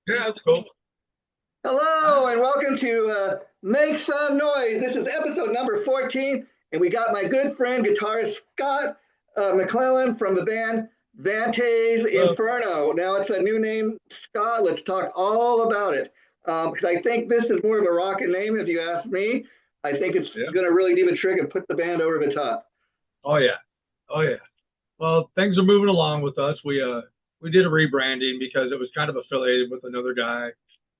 Yeah, that's cool. Hello and welcome to Make Some Noise. This is episode number 14, and we got my good friend, guitarist Scott McClellan from the band Vante's Well, Inferno. Now it's a new name, Scott. Let's talk all about it. Because I think this is more of a rockin' name, if you ask me. I think it's yeah. going to really do the trick and put the band over the top. Oh yeah. Oh yeah. Well, things are moving along with us. We did a rebranding because it was kind of affiliated with another guy.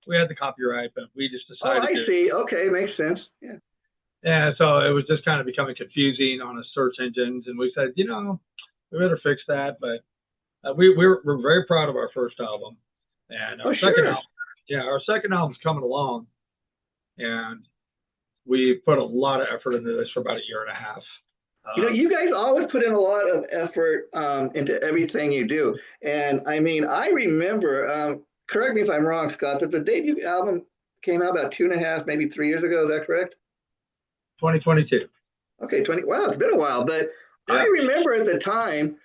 We had the copyright, but we just Oh, decided I to. see. Okay, makes sense. Yeah. Yeah, so it was just kind of becoming confusing on the search engines, and we said, we better fix that. But we're very proud of our first album, and Oh, our second sure. album. Yeah, our second album's coming along, and we put a lot of effort into this for about a year and a half. You guys always put in a lot of effort into everything you do. And I mean, I remember, correct me if I'm wrong, Scott, but the debut album came out about 2.5, maybe 3 years ago. Is that correct? 2022. Okay, 20. Wow, it's been a while. But I Yeah. remember at the time,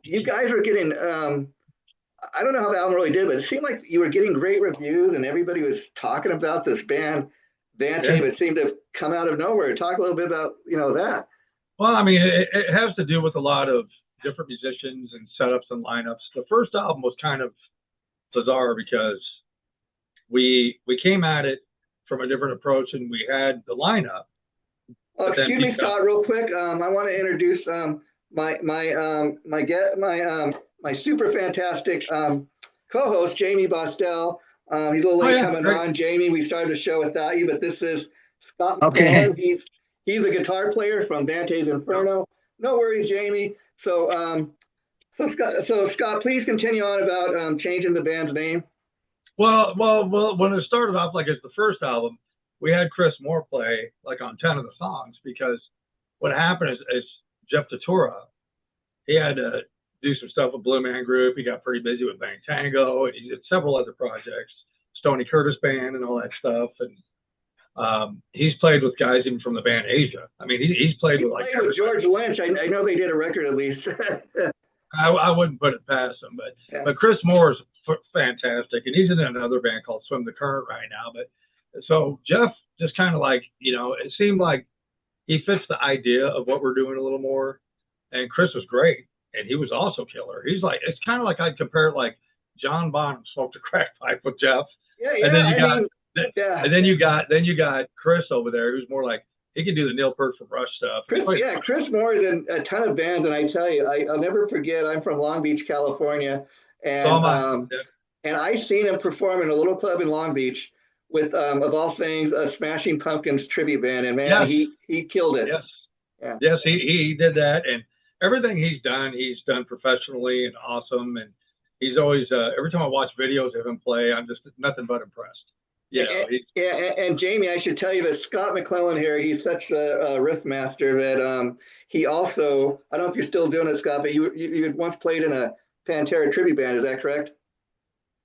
you guys were getting, I don't know how the album really did, but it seemed like you were getting great reviews and everybody was talking about this band, Vante, Yeah. but seemed to have come out of nowhere. Talk a little bit about, that. Well, I mean, it has to do with a lot of different musicians and setups and lineups. The first album was kind of bizarre because we came at it from a different approach and we had the lineup, but then Excuse me, people got, Scott, real quick. I want to introduce my super fantastic co-host Jammie Bosstel. He's a little oh late yeah, coming great. on. Jammie, we started the show without you, but this is Scott Okay. McClellan. He's a guitar player from Vante's Yeah. Inferno. No worries, Jammie. So Scott, please continue on about changing the band's name. Well, when it started off like as the first album, we had Chris Moore play like on 10 of the songs because what happened is Jeff Tatura, he had to do some stuff with Blue Man Group. He got pretty busy with Bang Tango, and he did several other projects, Stony Curtis Band, and all that stuff. And he's played with guys even from the band Asia. I mean, he's played He with like played with everybody. George Lynch. I know they did a record at least. I wouldn't put it past him, but Yeah. but Chris Moore is fantastic, and he's in another band called Swim the Current right now. But so Jeff just kind of like it seemed like he fits the idea of what we're doing a little more. And Chris was great, and he was also killer. He's like it's kind of like I'd compare it like John Bonham smoked a crack pipe with Jeff, Yeah, and yeah. then you I got mean, yeah. then you got Chris over there who's more like he can do the Neil Peart from Rush stuff. He Chris, plays. yeah, Chris Moore is in a ton of bands, and I tell you, I'll never forget. I'm from Long Beach, California, So and am I. um, Yeah. and I seen him perform in a little club in Long Beach with, of all things, a Smashing Pumpkins tribute band, and man, Yes, he killed it. yes, Yeah, yes. He did that, and everything he's done professionally and awesome. And he's always every time I watch videos of him play, I'm just nothing but impressed. You know, and, and Jammie, I should tell you that Scott McClellan here, he's such a riff master that he also, I don't know if you're still doing it, Scott, but you had once played in a Pantera tribute band. Is that correct?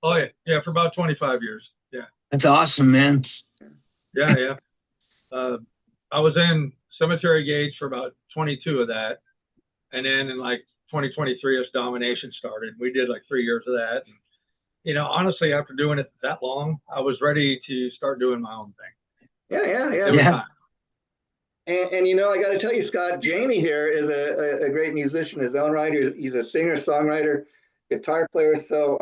oh yeah, yeah, for about 25 years. Yeah, That's awesome, man. yeah, yeah. Uh, I was in Cemetery Gates for about 22 of that, and then in like 2023, as Domination started, we did like 3 years of that. And honestly, after doing it that long, I was ready to start doing my own thing. Yeah, yeah, It yeah. was Yeah. time. And I got to tell you, Scott, Jammie here is a great musician, his own right. He's a singer, songwriter, guitar player. So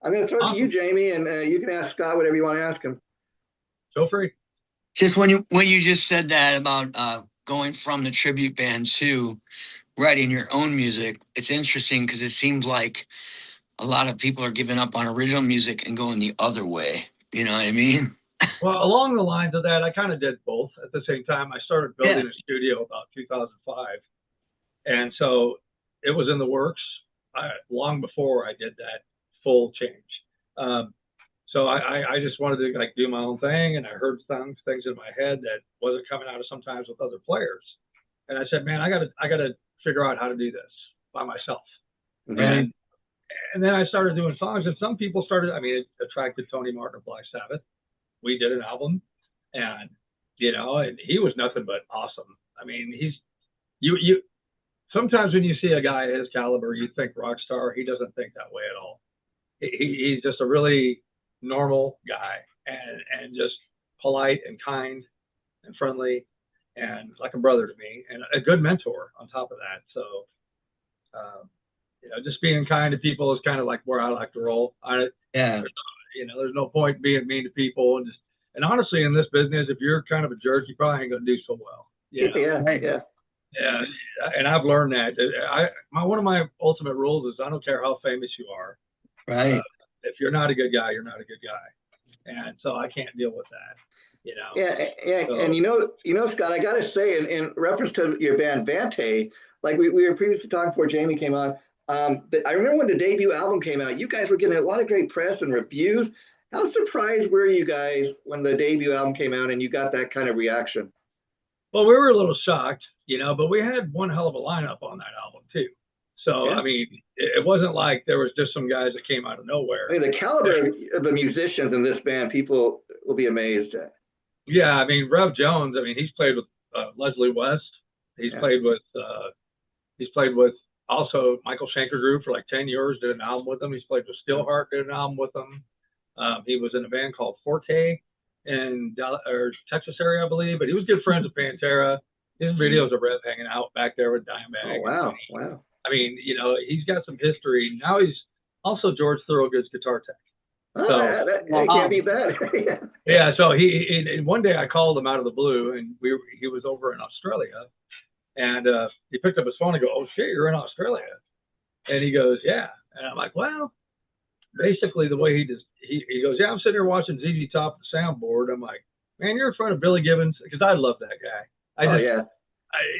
I'm going to throw it to you, Awesome. Jammie, and you can ask Scott whatever you want to ask him. Feel free. Just when you just said that about going from the tribute band to writing your own music, it's interesting because it seems like a lot of people are giving up on original music and going the other way. You know what I mean? Well, along the lines of that, I kind of did both at the same time. I started Yeah. building a studio about 2005, and so it was in the works long before I did that full change. Um, so I just wanted to like do my own thing, and I heard things in my head that wasn't coming out of sometimes with other players, and I said, man, I gotta figure out how to do this by myself. Mhm. Right. And and then I started doing songs, and some people started. I mean, it attracted Tony Martin of Black Sabbath. We did an album, and and he was nothing but awesome. I mean, he's you. Sometimes when you see a guy his caliber, you think rock star. He doesn't think that way at all. He's just a really normal guy and just polite and kind and friendly and like a brother to me and a good mentor on top of that. So, just being kind to people is kind of like where I like to roll. Yeah. There's no point being mean to people and honestly, in this business, if you're kind of a jerk, you probably ain't going to do so well. Yeah, Right. yeah. Yeah, and I've learned that. One of my ultimate rules is I don't care how famous you are. Right. If you're not a good guy, you're not a good guy, and so I can't deal with that. Yeah, So, and Scott, I gotta say, in reference to your band Vante, like we were previously talking before Jammie came on. But I remember when the debut album came out, you guys were getting a lot of great press and reviews. How surprised were you guys when the debut album came out and you got that kind of reaction? well, we were a little shocked, but we had one hell of a lineup on that album too. So Yeah. I mean, it wasn't like there was just some guys that came out of nowhere. I mean, the caliber of the musicians in this band, people will be amazed at. Yeah, I mean, Rev Jones. I mean, he's played with Leslie West. He's played with also Michael Schenker Group for like 10 years. Did an album with him. He's played with Steelheart. Did an album with them. He was in a band called Forte in Texas area, I believe. But he was good friends with Pantera. His videos of Rev hanging out back there with Dimebag. Oh wow, wow. I mean, he's got some history. Now he's also George Thorogood's guitar tech. Oh, So- that can't be bad. Yeah. Yeah, so he one day I called him out of the blue, and he was over in Australia, and he picked up his phone and go, "Oh shit, you're in Australia," and he goes, "Yeah," and I'm like, "Well, basically the way he goes, yeah, I'm sitting here watching ZZ Top the soundboard. I'm like, man, you're in front of Billy Gibbons because I love that guy. Yeah.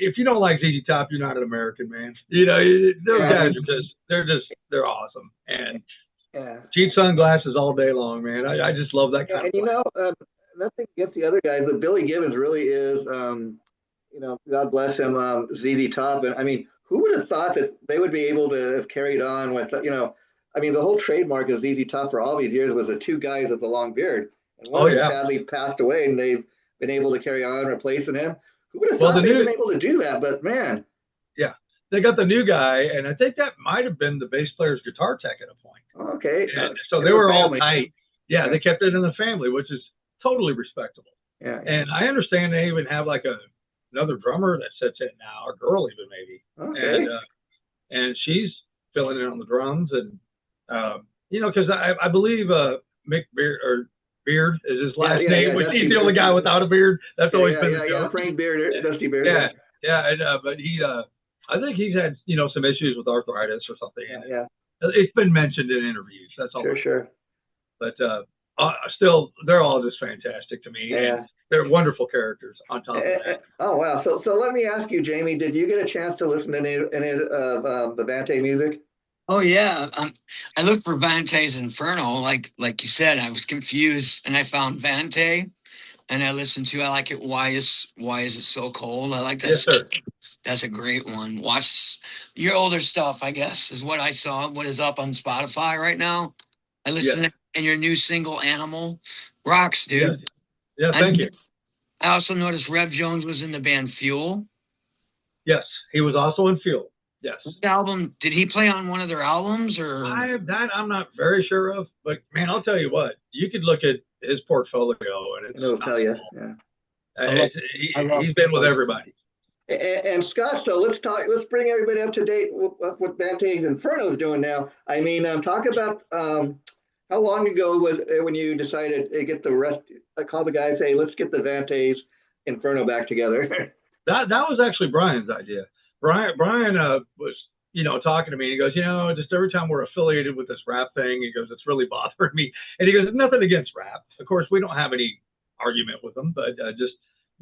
If you don't like ZZ Top, you're not an American, man. Those guys are they're awesome and." Yeah. Cheap sunglasses all day long, man. I just love that kind And nothing against the other guys, but Billy Gibbons really is, God bless him, ZZ Top. And I mean, who would have thought that they would be able to have carried on with, the whole trademark of ZZ Top for all these years was the two guys with the long beard. And one of them sadly passed away, and they've been able to carry on replacing him. Who would have thought they'd been able to do that? But man. Yeah. They got the new guy, and I think that might have been the bass player's guitar tech at a point. Okay. So they were all tight. Yeah, they kept it in the family, which is totally respectable. Yeah. And I understand they even have like another drummer that sits in now, a girl even maybe. Okay. And she's filling in on the drums, and because I believe Mick Beard is his last name, which he's the only guy without a beard. That's always been the joke. Frank Beard, Dusty Beard. Yeah, but he. I think he's had, some issues with arthritis or something. Yeah. It's been mentioned in interviews. That's all. Sure. But still, they're all just fantastic to me. Yeah. And they're wonderful characters on top of that. Oh, wow. So let me ask you, Jammie, did you get a chance to listen to any of the Vante music? Oh yeah. I looked for Vante's Inferno, like you said. I was confused, and I found Vante, and I listened to. I like it. Why is it so cold? I like that. Yes, sir. That's a great one. Watch your older stuff, I guess, is what I saw. What is up on Spotify right now? I listened to and your new single, Animal, rocks, dude. Yeah, thank you. I also noticed Rev Jones was in the band Fuel. Yes, he was also in Fuel. Yes. The album, did he play on one of their albums or? I'm not very sure of, but man, I'll tell you what, you could look at his portfolio and it'll tell you. Yeah. He's been with everybody. And Scott, so let's bring everybody up to date with what Vante's Inferno is doing now. I mean, talk about how long ago was it when you decided to get the rest, call the guys, hey, let's get the Vante's Inferno back together. That was actually Brian's idea. Brian was, talking to me. He goes, just every time we're affiliated with this rap thing, he goes, it's really bothering me. And he goes, nothing against rap. Of course, we don't have any argument with them, but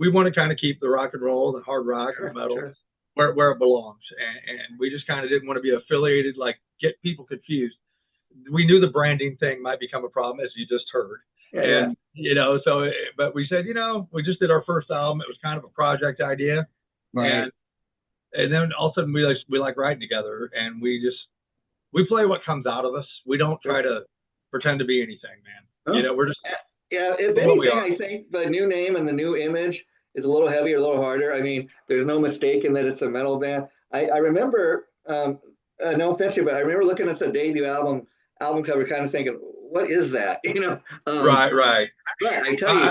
we want to kind of keep the rock and roll and hard rock and metal where it belongs. And we just kind of didn't want to be affiliated, like get people confused. We knew the branding thing might become a problem, as you just heard. But we said, we just did our first album. It was kind of a project idea. Right. And then all of a sudden we like writing together, and we play what comes out of us. We don't try to pretend to be anything, man. We're just. Yeah, if anything, I think the new name and the new image is a little heavier, a little harder. I mean, there's no mistaking that it's a metal band. I remember, no offense here, but I remember looking at the debut album cover, kind of thinking, what is that? You know, Right. but I tell you,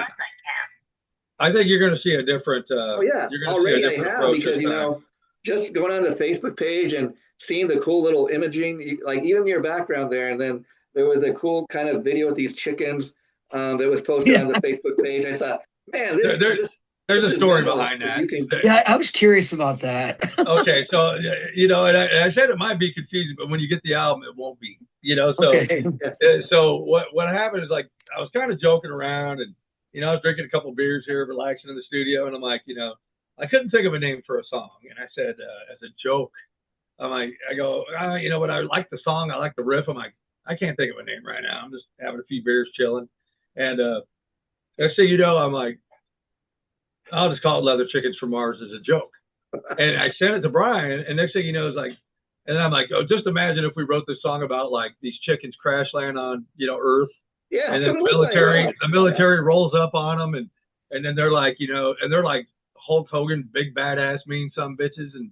I think you're going to see a different. oh yeah, You're going to see already a I different have, approach because this you time. know, just going on the Facebook page and seeing the cool little imaging, like even your background there, and then there was a cool kind of video with these chickens that was posted on the Facebook page. I thought, man, There's this a is story mental, behind 'cause that. you can, Yeah, I was curious about that. Okay, so you know, and I said it might be confusing, but when you get the album, it won't be. You know, so Okay. so what happened is, like, I was kind of joking around, and you know, I was drinking a couple beers here, relaxing in the studio, and I'm like, you know, I couldn't think of a name for a song, and I said, as a joke, I'm like, I go, you know what, I like the song, I like the riff. I'm like, I can't think of a name right now. I'm just having a few beers, chilling, and next thing you know, I'm like, I'll just call it Leather Chickens from Mars as a joke. And I sent it to Brian, and next thing you know, it's like, and I'm like, oh, just imagine if we wrote this song about like these chickens crash land on, you know, Earth, yeah, and that's then what it looked like. Wow. the military rolls up on them, and then they're like, you know, and they're like Hulk Hogan, big badass, mean some bitches, and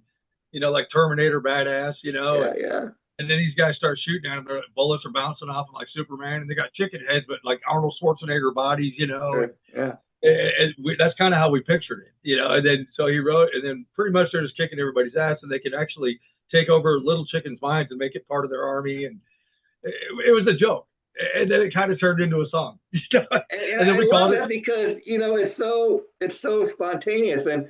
you know, like Terminator badass, you know, Yeah. and then these guys start shooting at them. Their bullets are bouncing off them like Superman, and they got chicken heads, but like Arnold Schwarzenegger bodies, you know. Sure. Yeah. That's kind of how we pictured it, you know. And then so he wrote, and then pretty much they're just kicking everybody's ass, and they can actually take over little chickens' minds and make it part of their army. And it was a joke, and then it kind of turned into a song. And then I love that because you know it's so spontaneous, and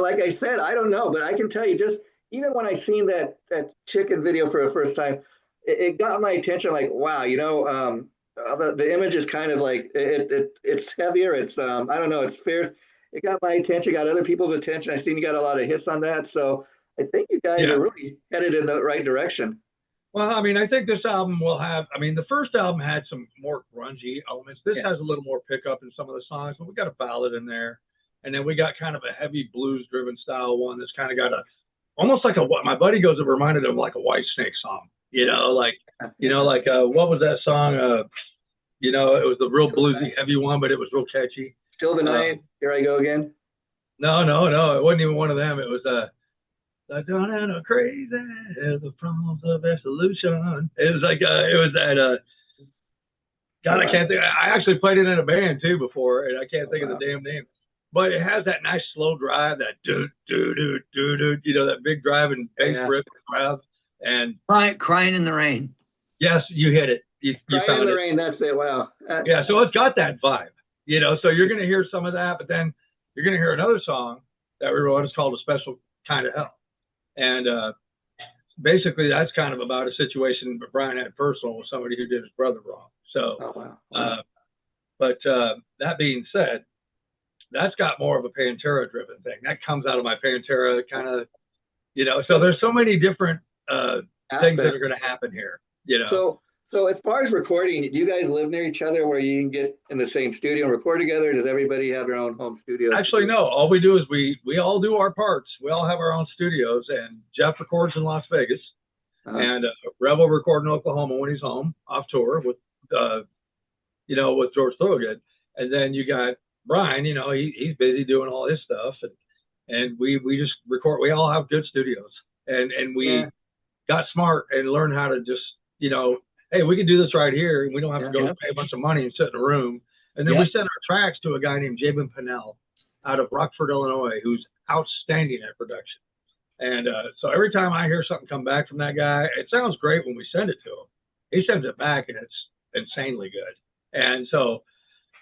like I said, I don't know, but I can tell you, just even when I seen that chicken video for the first time, it got my attention. Like, wow, you know, the image is kind of like it's heavier. It's I don't know. It's fierce. It got my attention. Got other people's attention. I seen you got a lot of hits on that. So I think you guys are really headed in the right direction. Well, I mean, I think this album will have. I mean, the first album had some more grungy elements. This has a little more pickup in some of the songs, but we got a ballad in there, and then we got kind of a heavy blues-driven style one that's kind of got a almost like a what my buddy goes. It reminded him of like a White Snake song. You know, like what was that song? You know, it was the real bluesy, heavy one, but it was real catchy. Still the night. Here I go again. No, it wasn't even one of them. It was I don't have no crazy the problems of solution. It was like it was that God, I can't think. I actually played it in a band too before, and I can't think of the damn name. But it has that nice slow drive, that do do do do do, you know, that big drive and bass riff drive, and Crying in the Rain. Yes, you hit it. You Crying in the Rain. That's it. Wow. Yeah, so it's got that vibe, you know. So you're gonna hear some of that, but then you're gonna hear another song that we wrote. It's called A Special Kind of Hell, and basically that's kind of about a situation that Brian had personal with somebody who did his brother wrong. So, but that being said, that's got more of a Pantera driven thing. That comes out of my Pantera kind of, you know. So there's so many different things that are going to happen here, you know. So as far as recording, do you guys live near each other where you can get in the same studio and record together? Or does everybody have their own home studios? Actually, no. All we do is we all do our parts. We all have our own studios, and Jeff records in Las Vegas, and Rev will record in Oklahoma when he's home off tour with, you know, with George Thorogood. And then you got Brian, you know, he's busy doing all his stuff, and we just record. We all have good studios, and we got smart and learned how to just, you know, hey, we can do this right here, and we don't have to go pay a bunch of money and sit in a room. And then we sent our tracks to a guy named Jabin Pinnell out of Rockford, Illinois, who's outstanding at production. And so every time I hear something come back from that guy, it sounds great when we send it to him. He sends it back, and it's insanely good. And so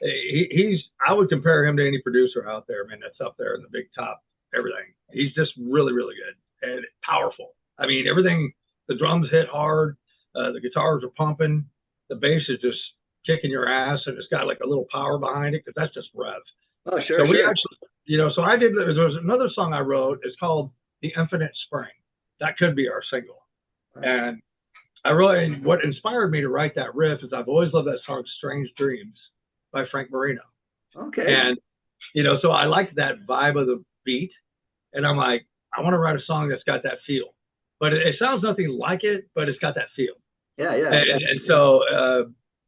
I would compare him to any producer out there, man, that's up there in the big top, everything. He's just really, really good and powerful. I mean, everything, the drums hit hard. The guitars are pumping. The bass is just kicking your ass, and it's got like a little power behind it because that's just rev. Oh, sure. So we actually, you know, so I did. There was another song I wrote. It's called "The Infinite Spring." That could be our single. And I really, what inspired me to write that riff is I've always loved that song "Strange Dreams" by Frank Marino. Okay. And you know, so I like that vibe of the beat, and I'm like, I want to write a song that's got that feel. But it sounds nothing like it, but it's got that feel. And so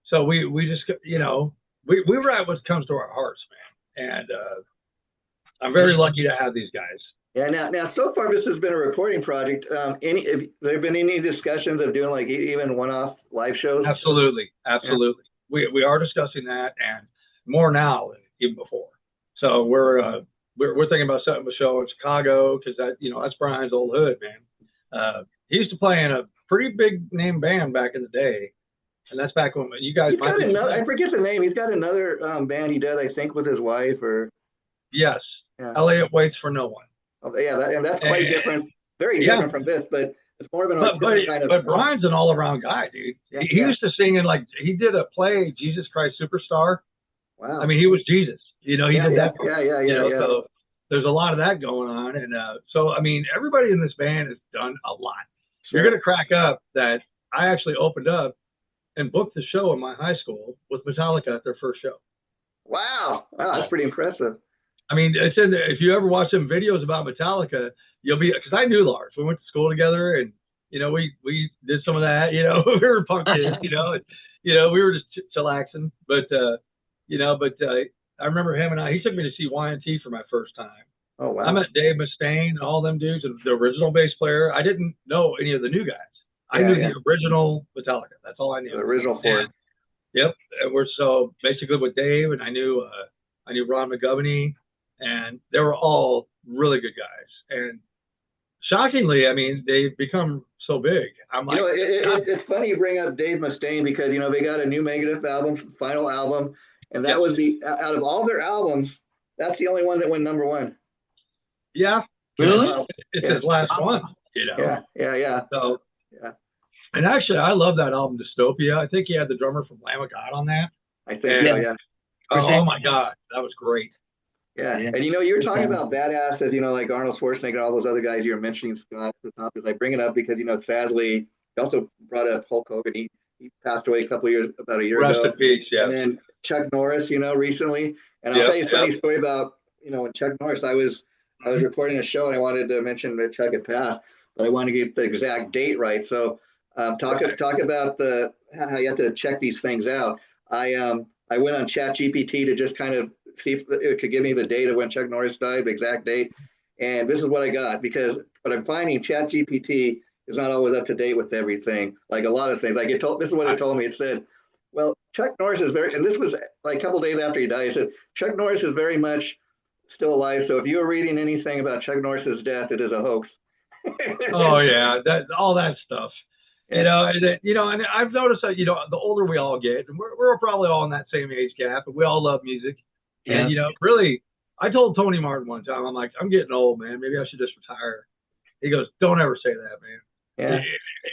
so we just, you know, we write what comes to our hearts, man. And I'm very lucky to have these guys. Yeah. Now, so far this has been a recording project. Have there been any discussions of doing like even one-off live shows? Absolutely, Yeah. absolutely. We are discussing that and more now than even before. So we're thinking about setting up a show in Chicago because that's Brian's old hood, man. He used to play in a pretty big name band back in the day, and that's back when you guys He's might got be another. I forget the name. He's got another band he does, I think, with his wife. Or yes, yeah, Elliot waits for no one. oh, yeah, and that's quite And, different, very yeah, different from this, but it's more of an but artistic kind of. but Brian's an all around guy, dude. Yeah, He used to sing in like he did a play, Jesus Christ Superstar. Wow. I mean, he was Jesus. He did that. Yeah. So there's a lot of that going on, and so I mean, everybody in this band has done a lot. Sure. You're gonna crack up that I actually opened up and booked the show in my high school with Metallica at their first show. Wow, that's pretty impressive. I mean, if you ever watch some videos about Metallica, you'll be because I knew Lars. We went to school together, and we did some of that. We were punk kids. We were just chillaxing. But I remember him and he took me to see Y&T for my first time. Oh wow! I met Dave Mustaine and all them dudes, and the original bass player. I didn't know any of the new guys. I knew the original Metallica. That's all I knew. The original four. Yep. And we're so basically with Dave, and I knew Ron McGovney, and they were all really good guys. And shockingly, I mean, they've become so big. I'm like, it's funny you bring up Dave Mustaine because they got a new Megadeth album, final album, and that was out of all their albums, that's the only one that went number one. Yeah. Really? It's his last one. Yeah. So yeah. And actually, I love that album, Dystopia. I think he had the drummer from Lamb of God on that. I think so, yeah. Oh my God, that was great. Yeah. And you were talking about badasses, like Arnold Schwarzenegger, all those other guys you were mentioning, Scott, at the top. Is I bring it up because, sadly, he also brought up Hulk Hogan. He passed away about a year ago. Rest in peace, yeah. And then Chuck Norris, recently. And I'll tell you a funny story about, when Chuck Norris, I was recording a show and I wanted to mention that Chuck had passed, but I wanted to get the exact date right. So talk about how you have to check these things out. I went on ChatGPT to just kind of see if it could give me the date of when Chuck Norris died, the exact date. And this is what I got, because what I'm finding, ChatGPT is not always up to date with everything, like a lot of things. This is what it told me. It said, well, Chuck Norris is and this was like a couple days after he died, it said, Chuck Norris is very much still alive. So if you were reading anything about Chuck Norris's death, it is a hoax. Oh, yeah, all that stuff. And I've noticed that, the older we all get, and we're probably all in that same age gap, and we all love music. Yeah. And, really, I told Tony Martin one time, I'm like, I'm getting old, man. Maybe I should just retire. He goes, don't ever say that, man. Yeah.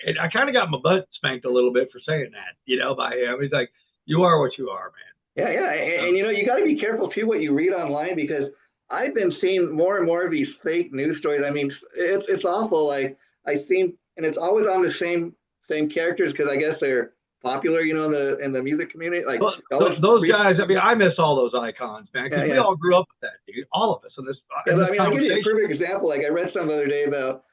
And I kind of got my butt spanked a little bit for saying that, by him. He's like, you are what you are, man. Yeah. And you got to be careful, too, what you read online, because I've been seeing more and more of these fake news stories. I mean, it's awful. Like, I seen, and it's always on the same characters because I guess they're popular, in the music community. Like those guys. I mean, I miss all those icons, man. Because we all grew up with that, dude. All of us in this. I'll give you a perfect example. Like I read some the other day about,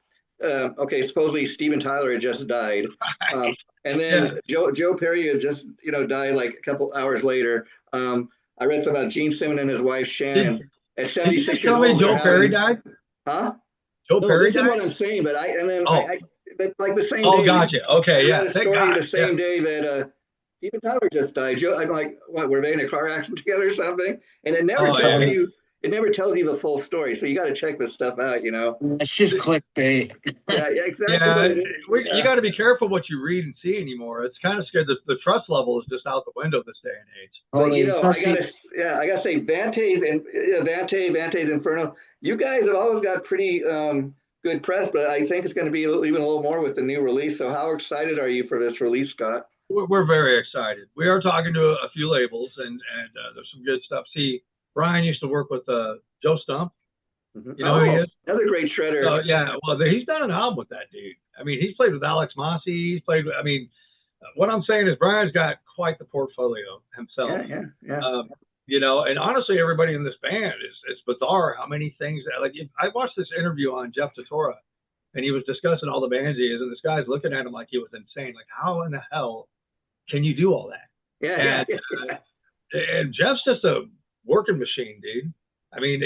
supposedly Steven Tyler had just died, and then Joe Perry had just died like a couple hours later. I read some about Gene Simmons and his wife Shannon at 76 years old. Joe Perry died? Huh? Joe Perry died? This is what I'm saying, but but like the same day. Oh, gotcha. Okay, I read a story the same day that Steven Tyler just died. Joe, I'm like, what? Were they in a car accident together or something? And it never tells you. It never tells you the full story, so you got to check this stuff out. It's just clickbait. Yeah, exactly. Yeah, you got to be careful what you read and see anymore. It's kind of scared. The trust level is just out the window this day and age. But I gotta say, Vante's Inferno. You guys have always got pretty good press, but I think it's going to be even a little more with the new release. So how excited are you for this release, Scott? We're very excited. We are talking to a few labels, and there's some good stuff. See, Brian used to work with Joe Stump. Mm-hmm. You know who he is? Another great shredder. So, yeah, well, he's done an album with that dude. I mean, he's played with Alex Mossy. He's played with, what I'm saying is Brian's got quite the portfolio himself. Yeah. And honestly, everybody in this band it's bizarre how many things I watched this interview on Jeff Tatora, and he was discussing all the bands he is, and this guy's looking at him like he was insane. Like, how in the hell can you do all that? And Jeff's just a working machine, dude. I mean,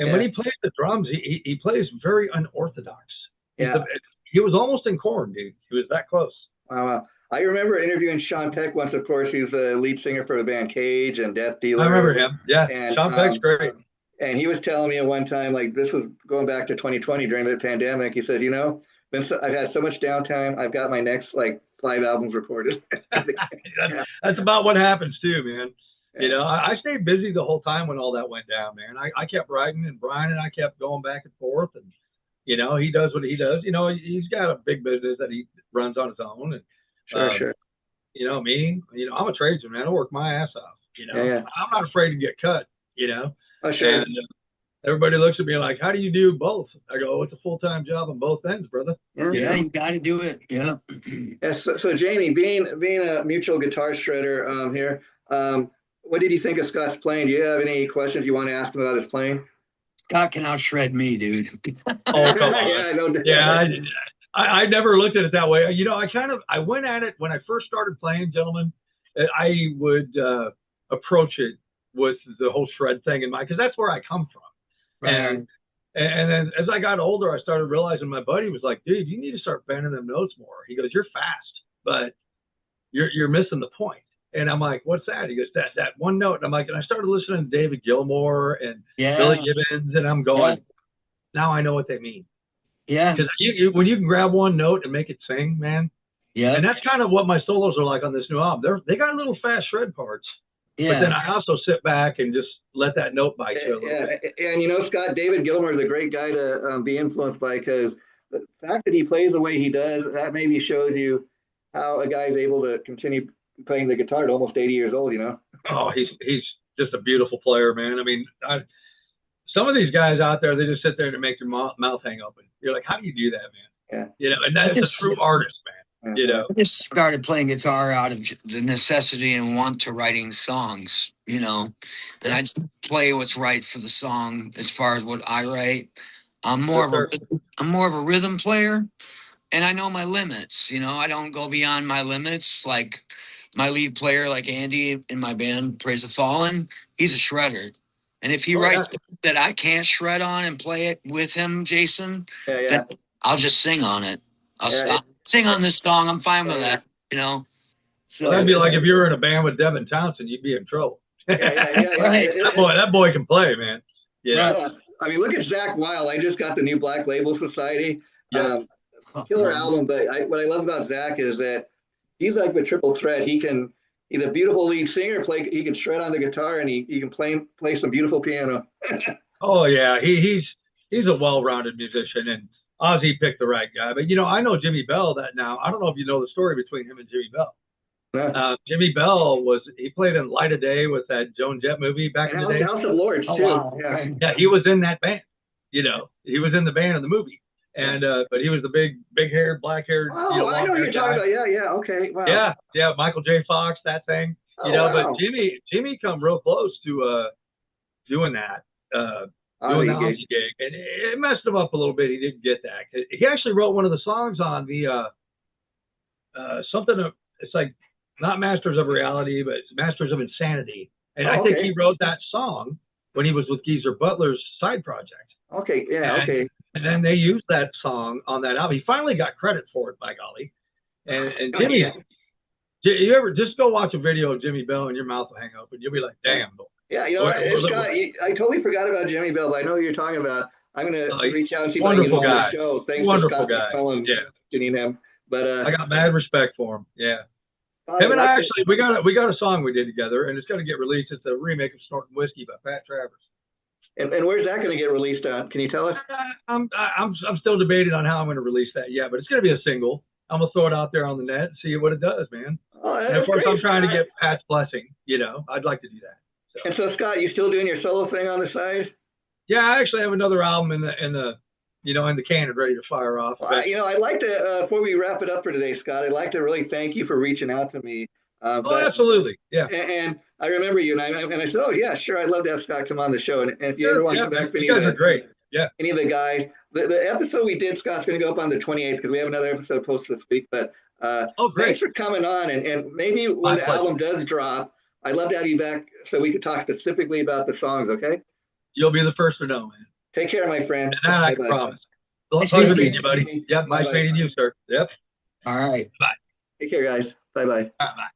And when he plays the drums, he plays very unorthodox. Yeah. He was almost in Korn, dude. He was that close. Wow. I remember interviewing Sean Peck once. Of course, he's the lead singer for the band Cage and Death Dealer. I remember him. Yeah, and, Sean Peck's great. And he was telling me at one time, like this was going back to 2020 during the pandemic. He says, I've had so much downtime. I've got my next like 5 albums recorded. That's about what happens too, man. Yeah. I stayed busy the whole time when all that went down, man. I kept writing, and Brian and I kept going back and forth, and he does what he does. He's got a big business that he runs on his own, and sure. Me, I'm a tradesman, man. I work my ass off. I'm not afraid to get cut. Oh, sure. And everybody looks at me like, "How do you do both?" I go, "It's a full-time job on both ends, brother." Yeah, you got to do it. Yeah. So Jammie, being a mutual guitar shredder here, what did you think of Scott's playing? Do you have any questions you want to ask him about his playing? Scott can out-shred me, dude. Oh, come on. Yeah, I never looked at it that way. I went at it when I first started playing, gentlemen. I would approach it with the whole shred thing in mind, because that's where I come from. Right. And then as I got older, I started realizing my buddy was like, "Dude, you need to start bending them notes more." He goes, "You're fast, but you're missing the point." And I'm like, "What's that?" He goes, that one note. And I'm like, and I started listening to David Gilmour and Billy Gibbons, and I'm going, now I know what they mean. Yeah. Because when you can grab one note and make it sing, man. Yeah. And that's kind of what my solos are like on this new album. They got little fast shred parts. Yeah. But then I also sit back and just let that note bite you a little bit. And Scott, David Gilmour is a great guy to be influenced by, because the fact that he plays the way he does, that maybe shows you how a guy's able to continue playing the guitar at almost 80 years old, Oh, he's just a beautiful player, man. I mean, some of these guys out there, they just sit there and make your mouth hang open. You're like, how do you do that, man? Yeah. And that's a true artist, man. I just started playing guitar out of the necessity and want to writing songs, and I just play what's right for the song as far as what I write. I'm more of a rhythm player, and I know my limits. I don't go beyond my limits. Like my lead player, like Andy in my band, Praise the Fallen, he's a shredder. And if he writes that I can't shred on and play it with him, Jason, then I'll just sing on it. I'll sing on this song. I'm fine with that, So that'd be like if you were in a band with Devin Townsend, you'd be in trouble. Right. That boy can play, man. Yeah. Right. I mean, look at Zakk Wylde. I just got the new Black Label Society. Killer album. But what I love about Zakk is that he's like the triple threat. He's a beautiful lead singer. He can shred on the guitar, and he can play some beautiful piano. Oh yeah, he's a well-rounded musician, and Ozzy picked the right guy. But I know Jimmy Bell that now. I don't know if you know the story between him and Jimmy Bell. Jimmy Bell he played in Light of Day with that Joan Jett movie back in the day. House of Lords too. Wow. Yeah, he was in that band. He was in the band in the movie. And but he was the big haired, black haired. Oh, I know what you're talking about. Yeah. Okay. Wow. Yeah. Michael J. Fox, that thing. But Jimmy come real close to doing that. Doing the Ozzy gig, and it messed him up a little bit. He didn't get that. He actually wrote one of the songs on the something. It's like not Masters of Reality, but it's Masters of Insanity. And I think he wrote that song when he was with Geezer Butler's side project. Okay. Yeah. And then they used that song on that album. He finally got credit for it, by golly. And Jimmy, you ever just go watch a video of Jimmy Bell and your mouth will hang open. You'll be like, damn. Yeah, Scott, I totally forgot about Jimmy Bell, but I know who you're talking about. I'm going to reach out and see if I can get on the show. Thanks to Scott McClellan mentioning him. But I got mad respect for him. Yeah. Him and I actually, we got a song we did together, and it's going to get released. It's a remake of Snorting Whiskey by Pat Travers. And where's that going to get released on? Can you tell us? I'm still debating on how I'm going to release that. Yeah, but it's going to be a single. I'm going to throw it out there on the net and see what it does, man. Oh, and of course, I'm trying to get Pat's blessing. I'd like to do that. So. And so, Scott, you still doing your solo thing on the side? Yeah, I actually have another album in the can and ready to fire off. Well, I'd like to before we wrap it up for today, Scott, I'd like to really thank you for reaching out to me. Absolutely, yeah. And I remember you, and I said, oh yeah, sure, I'd love to have Scott come on the show. And if you ever want to come back for you guys are great. Yeah. Any of the guys, the episode we did, Scott's going to go up on the 28th because we have another episode posted this week. But great. Thanks for coming on, and maybe when the album does drop, I'd love to have you back so we could talk specifically about the songs, okay? You'll be the first to know, man. Take care, my friend. And that I can promise. Pleasure meeting you, buddy. Yep, nice meeting you, sir. Yep. All right. Bye. Take care, guys. Bye-bye. Bye.